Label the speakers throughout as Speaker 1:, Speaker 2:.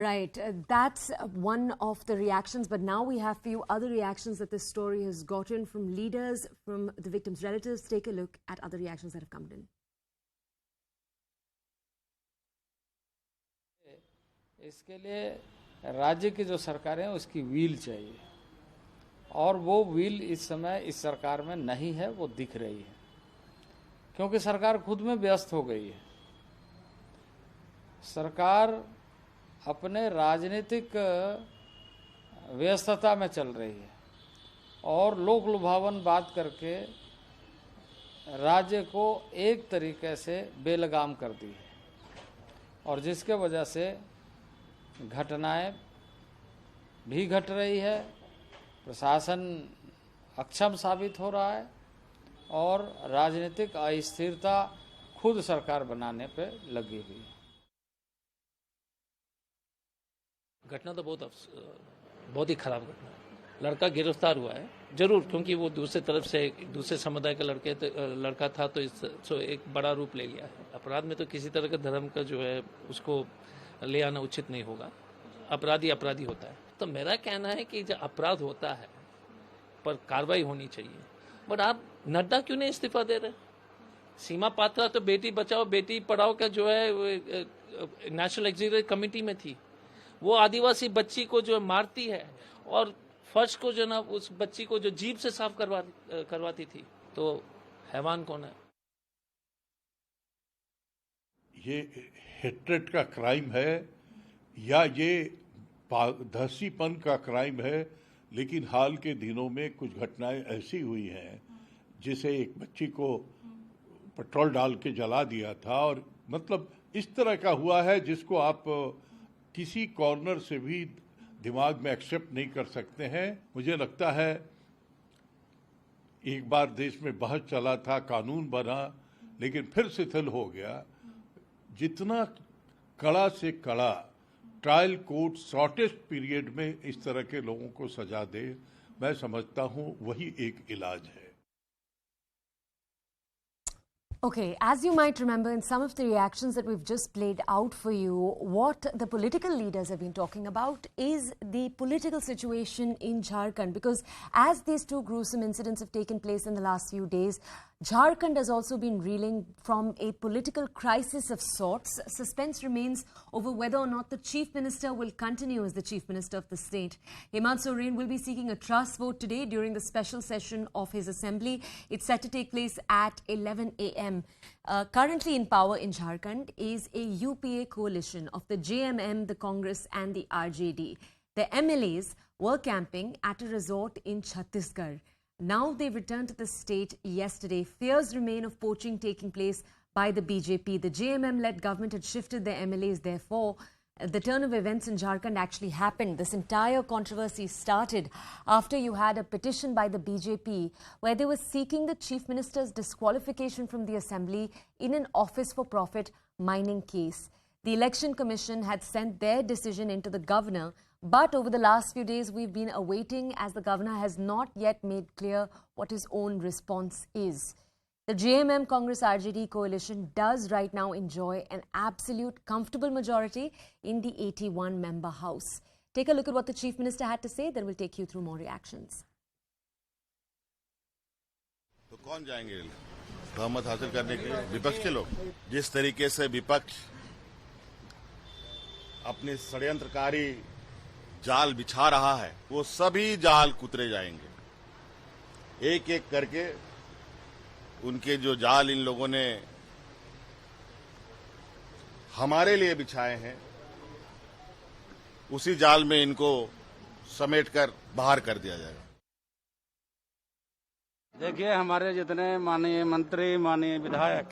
Speaker 1: Right, that's one of the reactions, but now we have few other reactions that this story has gotten from leaders, from the victims' relatives. Take a look at other reactions that have come in.
Speaker 2: इसके लिए राज्य की जो सरकार है उसकी wheel चाहिए, और वो व्हील इस समय इस सरकार में नहीं है, वो दिख रही है, क्योंकि सरकार खुद में व्यस्त हो गई है। सरकार अपने राजनीतिक व्यस्तता में चल रही है और लोक लुभावन बात करके राज्य को एक तरीके से बेलगाम कर दी है, और जिसके वजह से घटनाएं भी घट रही है, प्रशासन अक्षम साबित हो रहा है और राजनीतिक अस्थिरता खुद सरकार बनाने पे लगी हुई है।
Speaker 3: घटना तो बहुत ही खराब घटना है। लड़का गिरफ्तार हुआ है जरूर, क्योंकि वो दूसरे तरफ से दूसरे समुदाय का लड़का था, तो एक बड़ा रूप ले लिया है। अपराध में तो किसी तरह का धर्म का जो है उसको ले आना उचित नहीं होगा। अपराधी अपराधी होता है। तो मेरा कहना है कि जब अपराध होता है पर कार्रवाई होनी चाहिए। बट आप नड्डा क्यों नहीं इस्तीफा दे रहे? सीमा पात्रा तो बेटी बचाओ बेटी पढ़ाओ का जो है नेशनल एग्जीक्यूटिव कमेटी में थी। वो आदिवासी बच्ची को जो मारती है और फर्श को जो ना उस बच्ची को जो जीभ से साफ करवाती थी, तो हैवान कौन है?
Speaker 4: ये हेट्रेड का क्राइम है या ये दहसीपन का क्राइम है, लेकिन हाल के दिनों में कुछ घटनाएं ऐसी हुई हैं जिसे एक बच्ची को पेट्रोल डाल के जला दिया था, और मतलब इस तरह का हुआ है जिसको आप किसी कॉर्नर से भी दिमाग में एक्सेप्ट नहीं कर सकते हैं। मुझे लगता है एक बार देश में बहस चला था, कानून बना, लेकिन फिर शिथिल हो गया। जितना कड़ा से कड़ा ट्रायल कोर्ट शॉर्टेस्ट पीरियड में इस तरह के लोगों को सजा दे, मैं समझता हूं वही एक इलाज है।
Speaker 1: Okay, as you might remember in some of the reactions that we've just played out for you, what the political leaders have been talking about is the political situation in Jharkhand, because as these two gruesome incidents have taken place in the last few days, Jharkhand has also been reeling from a political crisis of sorts. Suspense remains over whether or not the Chief Minister will continue as the Chief Minister of the state. Hemant Soren will be seeking a trust vote today during the special session of his assembly. It's set to take place at 11 a.m. Currently in power in Jharkhand is a UPA coalition of the JMM, the Congress and the RJD. The MLAs were camping at a resort in Chhattisgarh. Now they've returned to the state yesterday. Fears remain of poaching taking place by the BJP. The JMM-led government had shifted their MLAs. Therefore, the turn of events in Jharkhand actually happened. This entire controversy started after you had a petition by the BJP where they were seeking the Chief Minister's disqualification from the assembly in an office-for-profit mining case. The Election Commission had sent their decision into the governor, but over the last few days, we've been awaiting as the governor has not yet made clear what his own response is. The JMM Congress RJD coalition does right now enjoy an absolute comfortable majority in the 81-member House. Take a look at what the Chief Minister had to say, then we'll take you through more reactions.
Speaker 5: तो कौन जाएंगे बहुमत हासिल करने के लिए? विपक्ष के लोग। जिस तरीके से विपक्ष अपनी षड्यंत्रकारी जाल बिछा रहा है, वो सभी जाल कुतरे जाएंगे। एक एक करके उनके जो जाल इन लोगों ने हमारे लिए बिछाए हैं, उसी जाल में इनको समेटकर बाहर कर दिया जाएगा।
Speaker 6: देखिए, हमारे जितने माननीय मंत्री, माननीय विधायक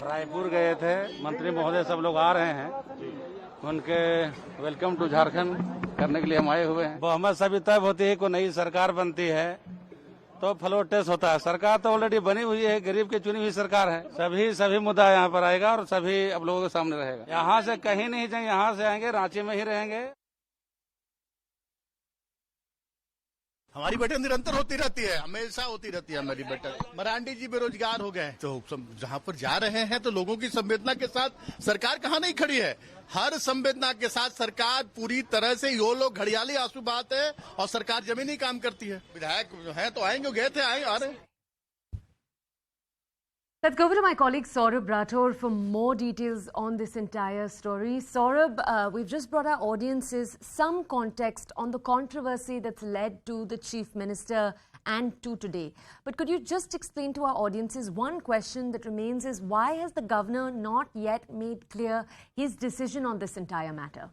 Speaker 6: रायपुर गए थे, मंत्री महोदय सब लोग आ रहे हैं, उनके वेलकम टू झारखंड करने के लिए हम आए हुए हैं। बहुमत सभी तब होती है को नई सरकार बनती है तो फ्लोर टेस्ट होता है। सरकार तो ऑलरेडी बनी हुई है, गरीब की चुनी हुई सरकार है। सभी मुद्दा यहाँ पर आएगा और सभी अब लोगों के सामने रहेगा। यहाँ से कहीं नहीं जाएंगे, यहाँ से आएंगे, रांची में ही रहेंगे।
Speaker 7: हमारी बैठक निरंतर होती रहती है, हमेशा होती रहती है हमारी बैठक। मरांडी जी बेरोजगार हो गए, तो जहाँ पर जा रहे हैं तो लोगों की संवेदना के साथ सरकार कहाँ नहीं खड़ी है। हर संवेदना के साथ सरकार पूरी तरह से, यो लोग घड़ियाली आंसू बहाते हैं और सरकार जमीनी काम करती है। विधायक हैं तो आएंगे, गए थे, आए आ रहे हैं।
Speaker 1: Let's go over to my colleague Saurabh Rathore for more details on this entire story. Saurabh, we've just brought our audiences some context on the controversy that's led to the Chief Minister and to today. But could you just explain to our audiences one question that remains is why has the Governor not yet made clear his decision on this entire matter?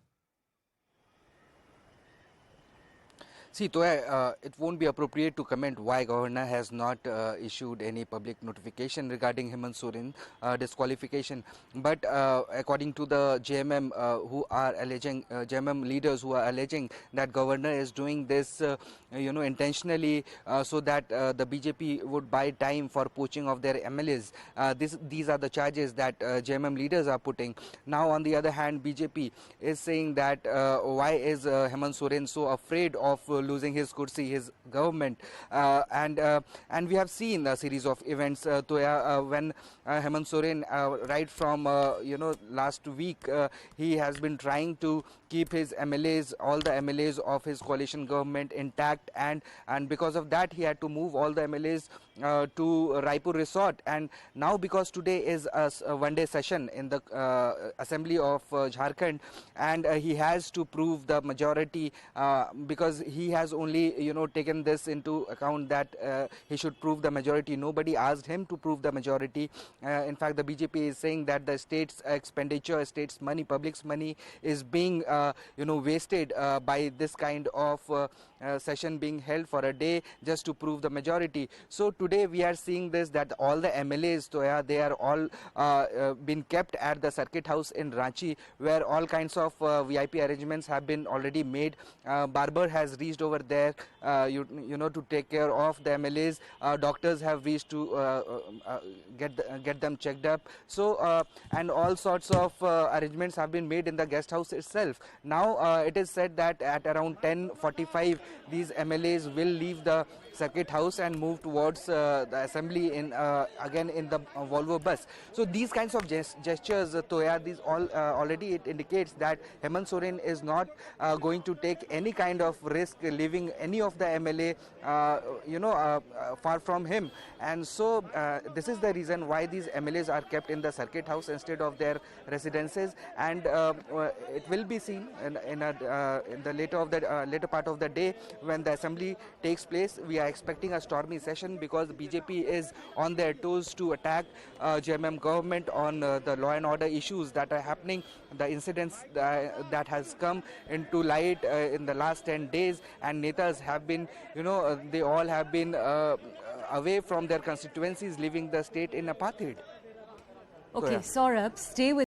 Speaker 8: See, it won't be appropriate to comment why Governor has not issued any public notification regarding Hemant Soren disqualification. But according to the JMM who are alleging, JMM leaders who are alleging that Governor is doing this, intentionally so that the BJP would buy time for poaching of their MLAs. These are the charges that JMM leaders are putting. Now, on the other hand, BJP is saying that why is Hemant Soren so afraid of losing his kursi, his government, and we have seen a series of events when Hemant Soren right from last week he has been trying to keep his MLAs, all the MLAs of his coalition government intact, and because of that he had to move all the MLAs to Raipur resort. And now because today is a one-day session in the assembly of Jharkhand, and he has to prove the majority because he has only taken this into account that he should prove the majority. Nobody asked him to prove the majority. In fact, the BJP is saying that the state's expenditure, state's money, public's money is being wasted by this kind of session being held for a day just to prove the majority. So today we are seeing this, that all the MLAs they are all been kept at the circuit house in Ranchi, where all kinds of VIP arrangements have been already made. Barber has reached over there to take care of the MLAs. Doctors have reached to get them checked up. So and all sorts of arrangements have been made in the guest house itself. Now it is said that at around 10:45 these MLAs will leave the circuit house and move towards the assembly again in the Volvo bus. So these kinds of gestures, these all already it indicates that Hemant Soren is not going to take any kind of risk leaving any of the MLA far from him. And so this is the reason why these MLAs are kept in the circuit house instead of their residences. And it will be seen in the later part of the day when the assembly takes place. We are expecting a stormy session because the BJP is on their toes to attack JMM government on the law and order issues that are happening, the incidents that has come into light in the last 10 days, and netas have been, they all have been away from their constituencies, leaving the state in apartheid.
Speaker 1: Okay, Saurabh, stay with